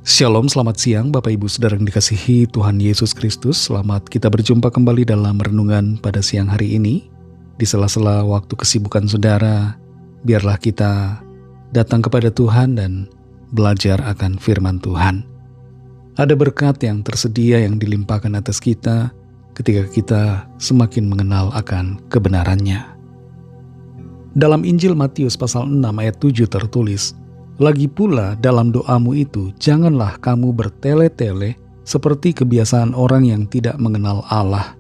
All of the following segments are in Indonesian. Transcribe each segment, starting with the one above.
Shalom, selamat siang Bapak Ibu Saudara yang dikasihi Tuhan Yesus Kristus. Selamat kita berjumpa kembali dalam renungan pada siang hari ini. Di sela-sela waktu kesibukan saudara, biarlah kita datang kepada Tuhan dan belajar akan firman Tuhan. Ada berkat yang tersedia yang dilimpahkan atas kita ketika kita semakin mengenal akan kebenarannya. Dalam Injil Matius pasal 6 ayat 7 tertulis, "Lagi pula dalam doamu itu, janganlah kamu bertele-tele seperti kebiasaan orang yang tidak mengenal Allah.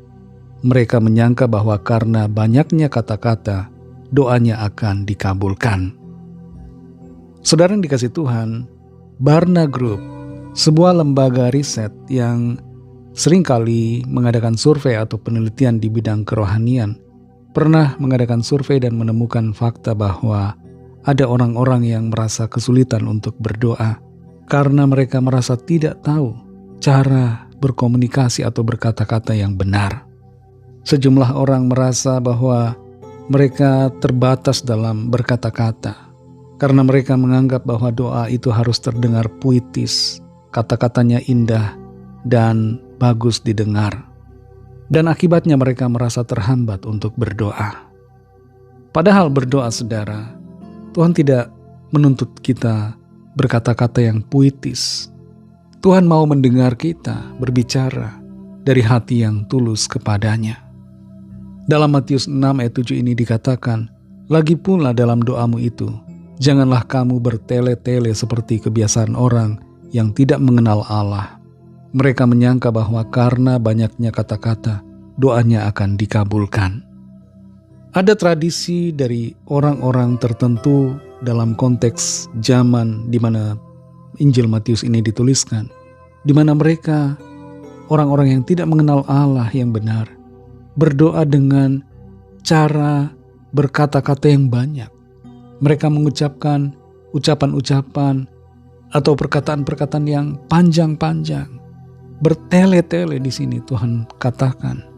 Mereka menyangka bahwa karena banyaknya kata-kata, doanya akan dikabulkan." Saudara yang dikasih Tuhan, Barna Group, sebuah lembaga riset yang seringkali mengadakan survei atau penelitian di bidang kerohanian, pernah mengadakan survei dan menemukan fakta bahwa ada orang-orang yang merasa kesulitan untuk berdoa karena mereka merasa tidak tahu cara berkomunikasi atau berkata-kata yang benar. Sejumlah orang merasa bahwa mereka terbatas dalam berkata-kata karena mereka menganggap bahwa doa itu harus terdengar puitis, kata-katanya indah dan bagus didengar. Dan akibatnya mereka merasa terhambat untuk berdoa. Padahal berdoa, saudara, Tuhan tidak menuntut kita berkata-kata yang puitis. Tuhan mau mendengar kita berbicara dari hati yang tulus kepadanya. Dalam Matius 6 ayat 7 ini dikatakan, "Lagi pula dalam doamu itu, janganlah kamu bertele-tele seperti kebiasaan orang yang tidak mengenal Allah. Mereka menyangka bahwa karena banyaknya kata-kata, doanya akan dikabulkan." Ada tradisi dari orang-orang tertentu dalam konteks zaman di mana Injil Matius ini dituliskan, di mana mereka, orang-orang yang tidak mengenal Allah yang benar, berdoa dengan cara berkata-kata yang banyak. Mereka mengucapkan ucapan-ucapan atau perkataan-perkataan yang panjang-panjang, bertele-tele di sini Tuhan katakan.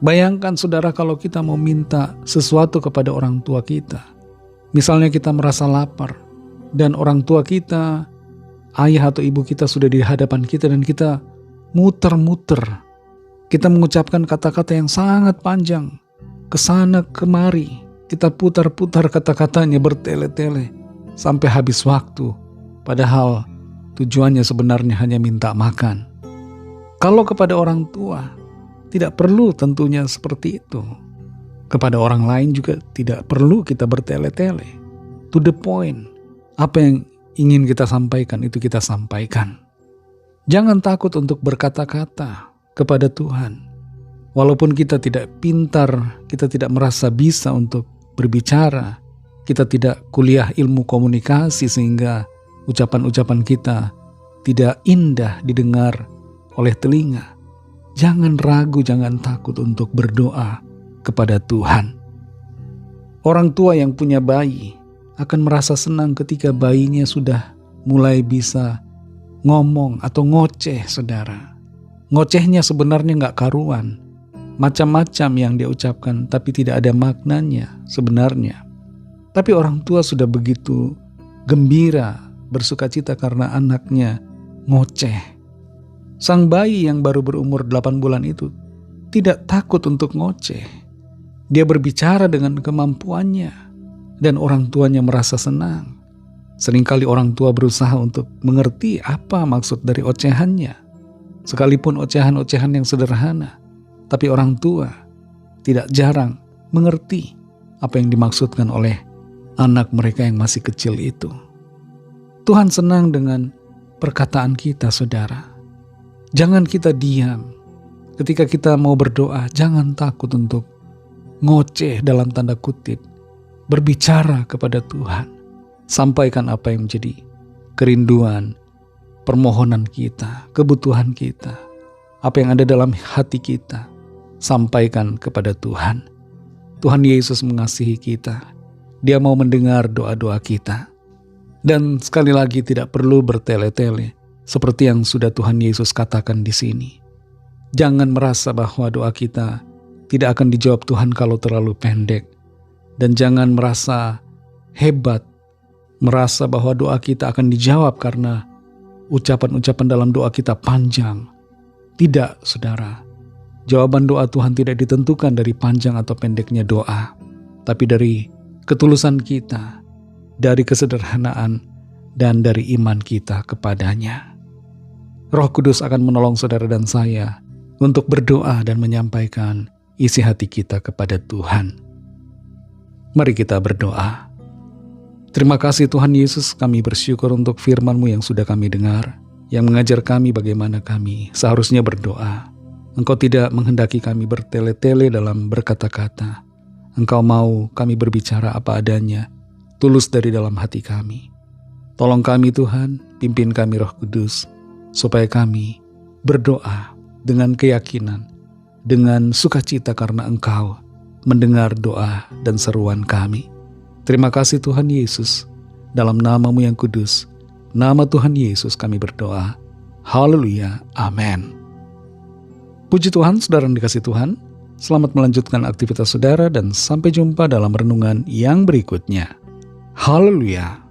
Bayangkan saudara kalau kita mau minta sesuatu kepada orang tua kita. Misalnya kita merasa lapar dan orang tua kita, ayah atau ibu kita sudah di hadapan kita dan kita muter-muter. Kita mengucapkan kata-kata yang sangat panjang, kesana kemari. Kita putar-putar kata-katanya bertele-tele sampai habis waktu. Padahal tujuannya sebenarnya hanya minta makan. Kalau kepada orang tua, tidak perlu tentunya seperti itu. Kepada orang lain juga tidak perlu kita bertele-tele. To the point. Apa yang ingin kita sampaikan itu kita sampaikan. Jangan takut untuk berkata-kata kepada Tuhan. Walaupun kita tidak pintar, kita tidak merasa bisa untuk berbicara, kita tidak kuliah ilmu komunikasi sehingga ucapan-ucapan kita tidak indah didengar oleh telinga. Jangan ragu, jangan takut untuk berdoa kepada Tuhan. Orang tua yang punya bayi akan merasa senang ketika bayinya sudah mulai bisa ngomong atau ngoceh, saudara. Ngocehnya sebenarnya gak karuan. Macam-macam yang dia ucapkan tapi tidak ada maknanya sebenarnya. Tapi orang tua sudah begitu gembira, bersukacita karena anaknya ngoceh. Sang bayi yang baru berumur 8 bulan itu tidak takut untuk ngoceh. Dia berbicara dengan kemampuannya dan orang tuanya merasa senang. Seringkali orang tua berusaha untuk mengerti apa maksud dari ocehannya. Sekalipun ocehan-ocehan yang sederhana, tapi orang tua tidak jarang mengerti apa yang dimaksudkan oleh anak mereka yang masih kecil itu. Tuhan senang dengan perkataan kita, saudara. Jangan kita diam. Ketika kita mau berdoa, jangan takut untuk ngoceh dalam tanda kutip. Berbicara kepada Tuhan. Sampaikan apa yang menjadi kerinduan, permohonan kita, kebutuhan kita. Apa yang ada dalam hati kita, sampaikan kepada Tuhan. Tuhan Yesus mengasihi kita. Dia mau mendengar doa-doa kita. Dan sekali lagi tidak perlu bertele-tele. Seperti yang sudah Tuhan Yesus katakan di sini. Jangan merasa bahwa doa kita tidak akan dijawab Tuhan kalau terlalu pendek. Dan jangan merasa hebat, merasa bahwa doa kita akan dijawab karena ucapan-ucapan dalam doa kita panjang. Tidak, saudara. Jawaban doa Tuhan tidak ditentukan dari panjang atau pendeknya doa, tapi dari ketulusan kita, dari kesederhanaan, dan dari iman kita kepadanya. Roh Kudus akan menolong saudara dan saya untuk berdoa dan menyampaikan isi hati kita kepada Tuhan. Mari kita berdoa. Terima kasih Tuhan Yesus, kami bersyukur untuk firman-Mu yang sudah kami dengar, yang mengajar kami bagaimana kami seharusnya berdoa. Engkau tidak menghendaki kami bertele-tele dalam berkata-kata. Engkau mau kami berbicara apa adanya, tulus dari dalam hati kami. Tolong kami Tuhan, pimpin kami Roh Kudus, supaya kami berdoa dengan keyakinan, dengan sukacita karena Engkau mendengar doa dan seruan kami. Terima kasih Tuhan Yesus, dalam nama-Mu yang kudus, nama Tuhan Yesus kami berdoa. Haleluya, amin. Puji Tuhan, saudara yang dikasihi Tuhan, selamat melanjutkan aktivitas saudara dan sampai jumpa dalam renungan yang berikutnya. Haleluya.